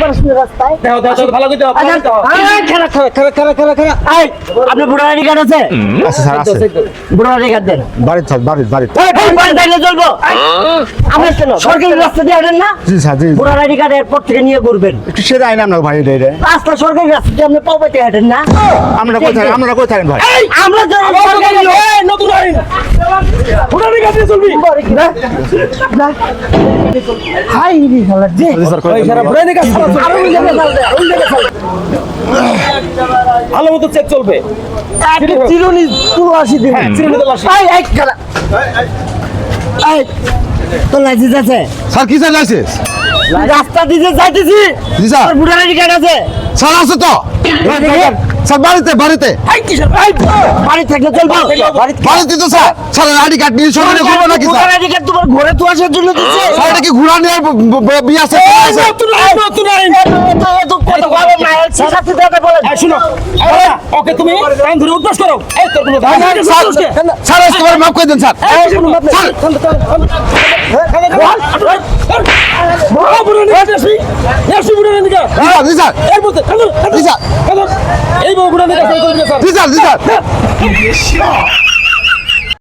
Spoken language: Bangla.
পারিস না রাস্তায়? দাও ভালো করে দাও খারা এই আপনার ভোটার আইডি কার্ড আছে? আচ্ছা স্যার আছে ভোটার আইডি কার্ড দেন। বাড়িতে স্যার বাড়িতে এই বাড়ি থাকলে চলবো। আমরা সরকারি রাস্তা দিয়ে হাঁটেন না? জি স্যার জি ভোটার আইডি কার্ড এরপর থেকে নিয়ে ঘুরবেন। একটু সেটা আইন আপনার ভাই রে রাস্তা সরকারি রাস্তা দিয়ে আপনি পাও পাইতে হাঁটেন না? আপনারা কোথায় থাকেন ভাই আমরা তো সরকারি লোক। নতুন আইন ভোটার আইডি কার্ড দিয়ে চলবি হাই রে শালা যে ওই সারা ভোটার আইডি কার্ড ছাড়া আরো ওই জায়গায় চলবে, ওই জায়গায় চলবে। ভালো মতো চেক চলবে একটা চিরুনি তুলাসি দিন। চিরুনি তুলাসি। এই খালা এই তোর লাইসেন্স আছে? স্যার কি স্যার লাইসেন্স রাস্তা দিয়ে যাইতেছি। জি স্যার তোর ভোটার আইডি কার্ড আছে? স্যার আছে তো স্যার বাড়িতে এই কিসের এই বাড়ি থাকলে চলবো? বাড়িতে তো স্যার স্যার আইডি কার্ড নিয়ে সরকারি ঘুরবো নাকি স্যার ভোটার আইডি কার্ড তোমার ঘরে তো আসার জন্য দিচ্ছে। স্যার এটা কি ঘুরা নিয়ে বিয়ে আছে নতুন আইন তো কত ভালো না সাথে দাদা বলেন। শুনো ওকে তুমি টাইম ধরে উঠবাস করো এই তোর কোনো স্যার আজকে মাফ করে দেন স্যার জি স্যার জি স্যার এই বউ গুড়া নিয়ে জি স্যার